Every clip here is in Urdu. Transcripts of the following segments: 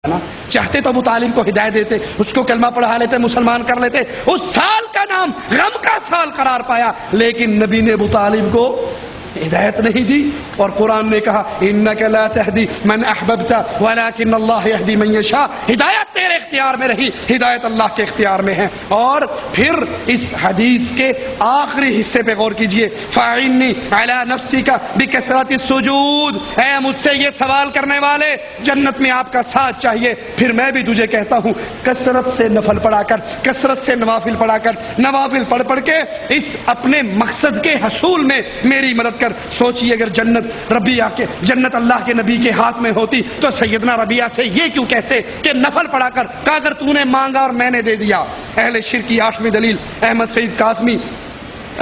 چاہتے تو ابو طالب کو ہدایت دیتے، اس کو کلمہ پڑھا لیتے، مسلمان کر لیتے، اس سال کا نام غم کا سال قرار پایا، لیکن نبی نے ابو طالب کو ہدایت نہیں دی. اور قرآن نے کہا انک لا تہدی من احببت ولکن اللہ یہدی من یشاء. ہدایت تیرے اختیار میں رہی، ہدایت اللہ کے اختیار میں ہے. اور پھر اس حدیث کے آخری حصے پہ غور کیجئے، فاعنی علی نفسک بکثرت السجود. اے مجھ سے یہ سوال کرنے والے، جنت میں آپ کا ساتھ چاہیے، پھر میں بھی تجھے کہتا ہوں کثرت سے نفل پڑھا کر، کثرت سے نوافل پڑھا کر، نوافل پڑھ پڑھ کے اس اپنے مقصد کے حصول میں میری مدد کر. سوچیے اگر جنت ربیہ کے، جنت اللہ کے نبی کے ہاتھ میں ہوتی تو سیدنا ربیہ سے یہ کیوں کہتے کہ نفل پڑھا کر، کہا اگر تو نے مانگا اور میں نے دے دیا. اہل شرک کی 8ویں دلیل احمد سعید کاظمی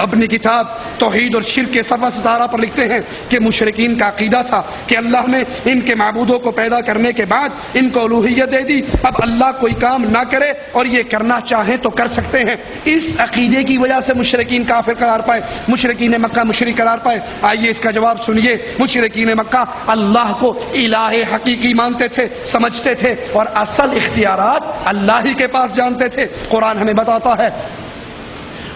اپنی کتاب توحید اور شرک کے صفحہ 17 پر لکھتے ہیں کہ مشرکین کا عقیدہ تھا کہ اللہ نے ان کے معبودوں کو پیدا کرنے کے بعد ان کو الوہیت دے دی، اب اللہ کوئی کام نہ کرے اور یہ کرنا چاہیں تو کر سکتے ہیں. اس عقیدے کی وجہ سے مشرکین کافر قرار پائے، مشرکین مکہ مشرک قرار پائے. آئیے اس کا جواب سنیے. مشرکین مکہ اللہ کو الہ حقیقی مانتے تھے، سمجھتے تھے، اور اصل اختیارات اللہ ہی کے پاس جانتے تھے. قرآن ہمیں بتاتا ہے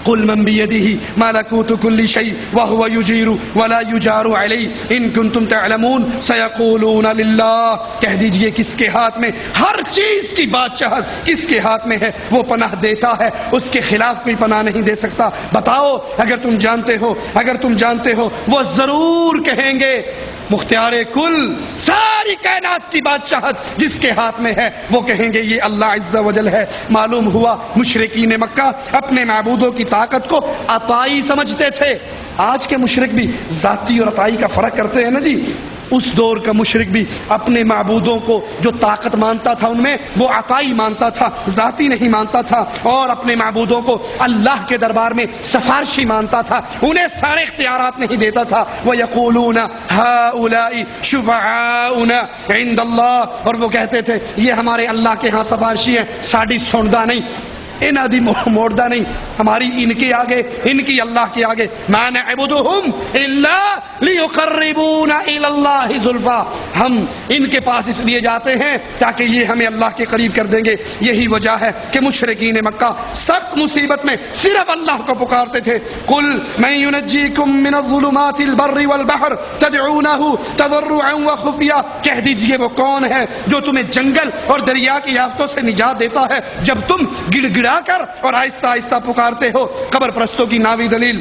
قل من بيده ملكوت كل شيء وهو يجير ولا يجار عليه ان كنتم تعلمون سيقولون لله. کہہ دیجئے کس کے ہاتھ میں ہر چیز کی بادشاہت کس کے ہاتھ میں ہے، وہ پناہ دیتا ہے، اس کے خلاف کوئی پناہ نہیں دے سکتا. بتاؤ اگر تم جانتے ہو، اگر تم جانتے ہو. وہ ضرور کہیں گے مختار کل، ساری کائنات کی بادشاہت جس کے ہاتھ میں ہے، وہ کہیں گے یہ اللہ عز و جل ہے. معلوم ہوا مشرکین مکہ اپنے معبودوں کی طاقت کو عطائی سمجھتے تھے. آج کے مشرک بھی ذاتی اور عطائی کا فرق کرتے ہیں نا جی. اس دور کا مشرک بھی اپنے معبودوں کو جو طاقت مانتا تھا ان میں وہ عطائی مانتا تھا، ذاتی نہیں مانتا تھا. اور اپنے معبودوں کو اللہ کے دربار میں سفارشی مانتا تھا، انہیں سارے اختیارات نہیں دیتا تھا. وَيَقُولُونَ هَؤُلَاءِ شُفَعَاؤُنَا عِندَ اللَّهِ. اور وہ کہتے تھے یہ ہمارے اللہ کے ہاں سفارشی ہیں، ساڑی سندا نہیں، انہاں دی موڑدہ نہیں، ہماری ان کے آگے، ان کی اللہ کے آگے. مَا نَعْبُدُهُمْ إِلَّا لِيُقَرِّبُونَ إِلَى اللَّهِ زُلْفَىٰ. ہم ان کے پاس اس لیے جاتے ہیں تاکہ یہ ہمیں اللہ کے قریب کر دیں گے. یہی وجہ ہے کہ مشرکین مکہ سخت مصیبت میں صرف اللہ کو پکارتے تھے. قُلْ مَن يُنَجِّيكُم مِّنَ الظُّلُمَاتِ الْبَرِّ وَالْبَحْرِ تَدْعُونَهُ تَضَرُّعًا وَخُفْيًا. کہہ دیجئے وہ کون ہے جو تمہیں جنگل اور دریا کی آفتوں سے نجات دیتا ہے جب تم گڑ گڑا کر اور آہستہ آہستہ پکارتے ہو. قبر پرستوں کی 9ویں دلیل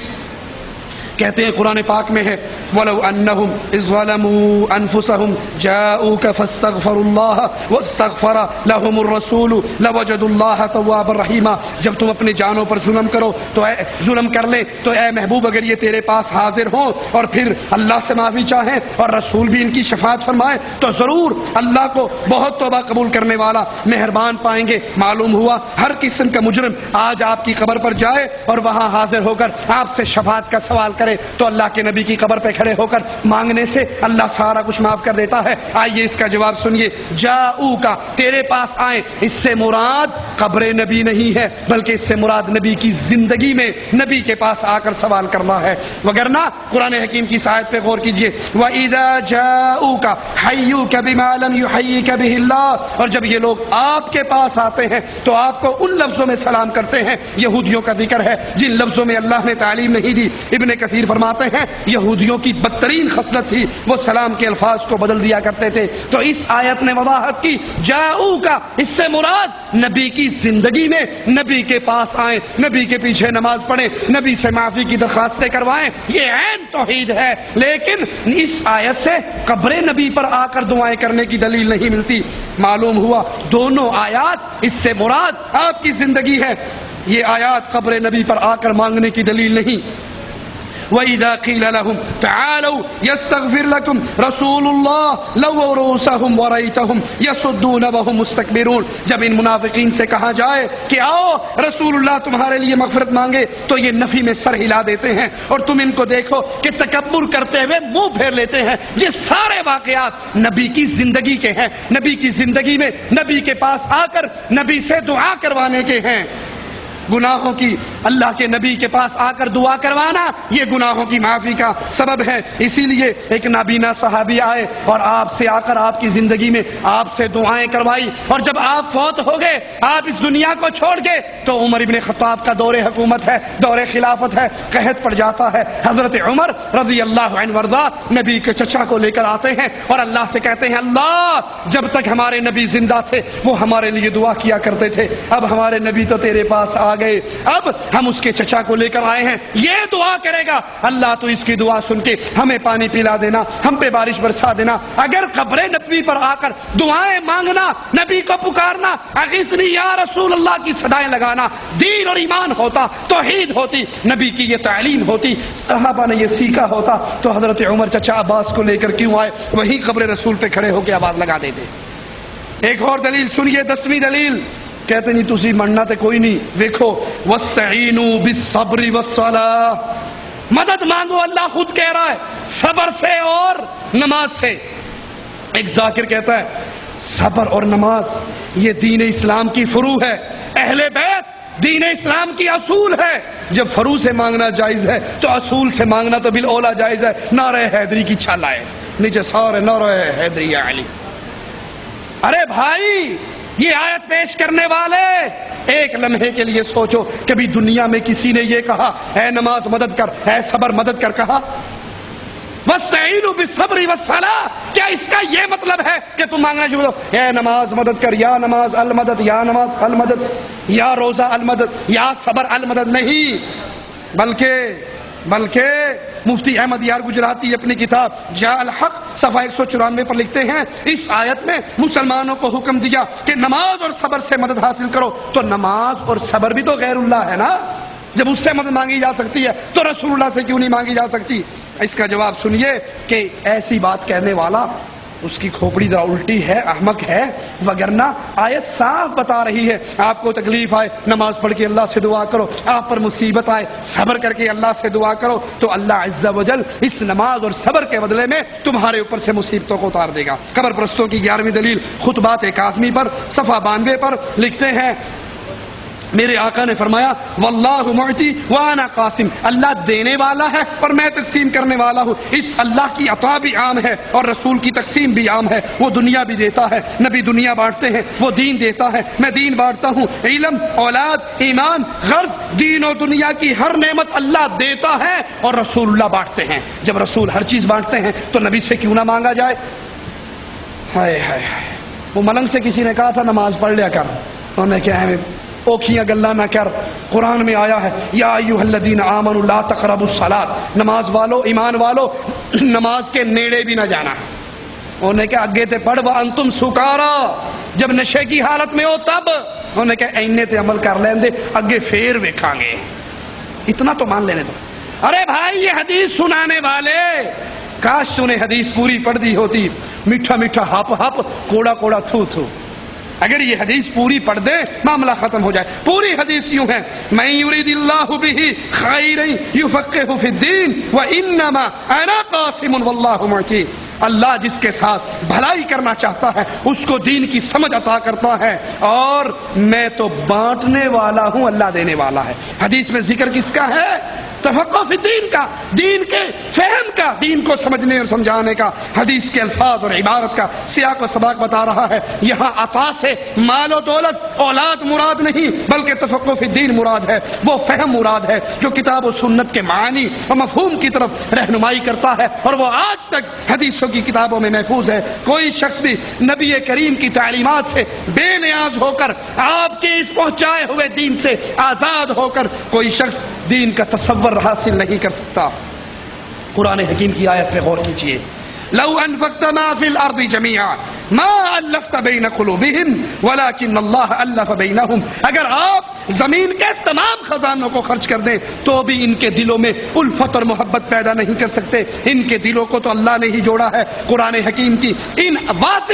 کہتے ہیں قرآن پاک میں ہے وَلَوْ أَنَّهُمْ إِذْ ظَلَمُوا أَنفُسَهُمْ جَاءُوكَ فَاسْتَغْفَرُوا اللَّهَ وَاسْتَغْفَرَ لَهُمُ الرَّسُولُ لَوَجَدُوا اللَّهَ تَوَّابًا رَحِيمًا. جب تم اپنی جانوں پر ظلم کرو تو ظلم کر لیں تو اے محبوب اگر یہ تیرے پاس حاضر ہوں اور پھر اللہ سے معافی چاہیں اور رسول بھی ان کی شفاعت فرمائے تو ضرور اللہ کو بہت توبہ قبول کرنے والا مہربان پائیں گے. معلوم ہوا ہر قسم کا مجرم آج آپ کی قبر پر جائے اور وہاں حاضر ہو کر آپ سے شفاعت کا سوال کرے تو اللہ کے نبی کی قبر پہ کھڑے ہو کر مانگنے سے اللہ سارا کچھ معاف کر دیتا ہے. آئیے اس کا جواب سنیے. جاؤ کا تیرے پاس آئے، اس سے مراد قبر نبی نہیں ہے بلکہ اس سے مراد نبی کی زندگی میں نبی کے پاس آ کر سوال کرنا ہے. وگرنہ قرآن حکیم کی آیت پہ غور کیجئے وَإِذَا جَاءُوكَ حَيُّوكَ بِمَا لَمْ يُحَيِّكَ بِهِ اللَّهُ. اور جب یہ لوگ آپ کے پاس آتے ہیں تو آپ کو ان لفظوں میں سلام کرتے ہیں. یہودیوں کا ذکر ہے جن لفظوں میں اللہ نے تعلیم نہیں دی. ابن کثیر فرماتے ہیں یہودیوں کی بدترین خصلت تھی وہ سلام کے الفاظ کو بدل دیا کرتے تھے. تو اس آیت نے وضاحت کی جاؤ کا اس سے مراد نبی کی زندگی میں نبی کے پاس آئیں، نبی کے پیچھے نماز پڑھیں، نبی سے معافی کی درخواستیں کروائیں. یہ عین توحید ہے. لیکن اس آیت سے قبر نبی پر آ کر دعائیں کرنے کی دلیل نہیں ملتی. معلوم ہوا دونوں آیات اس سے مراد آپ کی زندگی ہے. یہ آیات قبر نبی پر آ کر مانگنے کی دلیل نہیں. وَإِذَا قِيلَ لَهُمْ تَعَالَوْا يَسْتَغْفِرْ لَكُمْ رَسُولُ اللَّهِ لَوَّوْا رُءُوسَهُمْ وَرَأَيْتَهُمْ يَصُدُّونَ وَهُمْ مُسْتَكْبِرُونَ. جب ان منافقین سے کہا جائے کہ آؤ رسول اللہ تمہارے لیے مغفرت مانگے تو یہ نفی میں سر ہلا دیتے ہیں اور تم ان کو دیکھو کہ تکبر کرتے ہوئے منہ پھیر لیتے ہیں. یہ سارے واقعات نبی کی زندگی کے ہیں، نبی کی زندگی میں نبی کے پاس آ کر نبی سے دعا کروانے کے ہیں. گناہوں کی اللہ کے نبی کے پاس آ کر دعا کروانا یہ گناہوں کی معافی کا سبب ہے. اسی لیے ایک نابینا صحابی آئے اور آپ سے آ کر آپ کی زندگی میں آپ سے دعائیں کروائی, اور جب آپ فوت ہو گئے, آپ اس دنیا کو چھوڑ گئے, تو عمر ابن خطاب کا دور حکومت ہے, دور خلافت ہے, قحط پڑ جاتا ہے. حضرت عمر رضی اللہ عنہ وارضا نبی کے چچا کو لے کر آتے ہیں اور اللہ سے کہتے ہیں, اللہ جب تک ہمارے نبی زندہ تھے وہ ہمارے لیے دعا کیا کرتے تھے, اب ہمارے نبی تو تیرے پاس آ گئے, اب ہم اس کے چچا کو لے کر آئے ہیں, یہ دعا کرے گا, اللہ تو اس کی دعا سن کے ہمیں پانی پلا دینا, ہم پہ بارش برسا دینا. اگر قبر نبی پر آ کر دعائیں مانگنا, نبی کو پکارنا, اغیثنی یا رسول اللہ کی صدائیں لگانا دین اور ایمان ہوتا, توحید ہوتی, نبی کی یہ تعلیم ہوتی, صحابہ نے یہ سیکھا ہوتا, تو حضرت عمر چچا عباس کو لے کر کیوں آئے, وہیں قبر رسول پہ کھڑے ہو کے آواز لگا دیتے. ایک اور دلیل سنیے, 10ویں دلیل, کہتے نہیں تسی مننا تے کوئی نہیں, دیکھو وَاسْتَعِينُوا بِالصَّبْرِ وَالصَّلَاةِ, مدد مانگو, اللہ خود کہہ رہا ہے, صبر سے اور نماز سے. ایک ذاکر کہتا ہے صبر اور نماز یہ دین اسلام کی فروع ہے, اہل بیت دین اسلام کی اصول ہے. جب فروع سے مانگنا جائز ہے تو اصول سے مانگنا تو بالاولیٰ جائز ہے. نعرہ حیدری کی چھال آئے نیچے سارے نعرہ حیدری یا علی. ارے بھائی یہ آیت پیش کرنے والے ایک لمحے کے لیے سوچو, کبھی دنیا میں کسی نے یہ کہا اے نماز مدد کر, اے صبر مدد کر, کہا وَاسْتَعِينُوا بِالصَّبْرِ وَالصَّلَاةِ؟ کیا اس کا یہ مطلب ہے کہ تم مانگنا شروع کرو, اے نماز مدد کر, یا نماز المدد, یا نماز المدد, یا روزہ المدد, یا صبر المدد؟ نہیں, بلکہ مفتی احمد یار گجراتی اپنی کتاب جاء الحق صفحہ 194 پر لکھتے ہیں, اس آیت میں مسلمانوں کو حکم دیا کہ نماز اور صبر سے مدد حاصل کرو. تو نماز اور صبر بھی تو غیر اللہ ہے نا, جب اس سے مدد مانگی جا سکتی ہے تو رسول اللہ سے کیوں نہیں مانگی جا سکتی؟ اس کا جواب سنیے کہ ایسی بات کہنے والا اس کی کھوپڑی ذرا الٹی ہے, احمق ہے, وگرنہ آیت صاف بتا رہی ہے آپ کو تکلیف آئے نماز پڑھ کے اللہ سے دعا کرو, آپ پر مصیبت آئے صبر کر کے اللہ سے دعا کرو, تو اللہ عز و جل اس نماز اور صبر کے بدلے میں تمہارے اوپر سے مصیبتوں کو اتار دے گا. قبر پرستوں کی 11ویں دلیل خطبات کاظمی پر صفحہ 92 پر لکھتے ہیں, میرے آقا نے فرمایا واللہ معطی وانا قاسم, اللہ دینے والا ہے اور میں تقسیم کرنے والا ہوں. اس اللہ کی عطا بھی عام ہے اور رسول کی تقسیم بھی عام ہے. وہ دنیا بھی دیتا ہے, نبی دنیا بانٹتے ہیں, وہ دین دیتا ہے, میں دین بانٹتا ہوں. علم, اولاد, ایمان, غرض, دین اور دنیا کی ہر نعمت اللہ دیتا ہے اور رسول اللہ بانٹتے ہیں. جب رسول ہر چیز بانٹتے ہیں تو نبی سے کیوں نہ مانگا جائے؟ ہائے ہائے, وہ ملنگ سے کسی نے کہا تھا نماز پڑھ لیا کر, انہوں نے کہا ہے اوکھیاں گلا نہ کر, قرآن میں آیا ہے یا ایھا الذین آمنوا لا تقربوا الصلاۃ, نماز والو, ایمان والو, نماز کے نیڑے بھی نہ جانا. انہوں نے کہا اگے تے پڑھ وانتم سکارا, جب نشے کی حالت میں ہو تب. انہوں نے کہا اینے تے عمل کر لین دے, اگے پھر ویکھاں گے, اتنا تو مان لینے دو. ارے بھائی یہ حدیث سنانے والے, کاش انہیں حدیث پوری پڑھ دی ہوتی, میٹھا میٹھا ہپ ہپ, کوڑا کوڑا تھو تھو. اگر یہ حدیث پوری پڑھ دے معاملہ ختم ہو جائے. پوری حدیث یوں ہے, من یرید اللہ بہ خیرا یفقہہ فی الدین وانما انا قاسم واللہ معطی, اللہ جس کے ساتھ بھلائی کرنا چاہتا ہے اس کو دین کی سمجھ عطا کرتا ہے اور میں تو بانٹنے والا ہوں, اللہ دینے والا ہے. حدیث میں ذکر کس کا ہے؟ تفقہ فی الدین کا, دین کے فہم کا, دین کو سمجھنے اور سمجھانے کا. حدیث کے الفاظ اور عبارت کا سیاق و سباق بتا رہا ہے. یہاں عطا سے مال و دولت, اولاد مراد نہیں, بلکہ تفقہ فی الدین مراد ہے. وہ فہم مراد ہے جو کتاب و سنت کے معانی اور مفہوم کی طرف رہنمائی کرتا ہے, اور وہ آج تک حدیثوں کی کتابوں میں محفوظ ہے. کوئی شخص بھی نبی کریم کی تعلیمات سے بے نیاز ہو کر, آپ کے اس پہنچائے ہوئے دین سے آزاد ہو کر کوئی شخص دین کا تصور حاصل نہیں کر سکتا. قرآن حکیم کی آیت پہ غور کیجئے, لو انفقت ما فی الارض جميعا ما الفت بین قلوبہم ولکن اللہ الف بینہم, اگر آپ زمین کے تمام خزانوں کو خرچ کر دیں تو بھی ان کے دلوں میں الفت اور محبت پیدا نہیں کر سکتے. ان کے دلوں کو تو اللہ نے ہی جوڑا ہے. قرآن حکیم کی ان واضح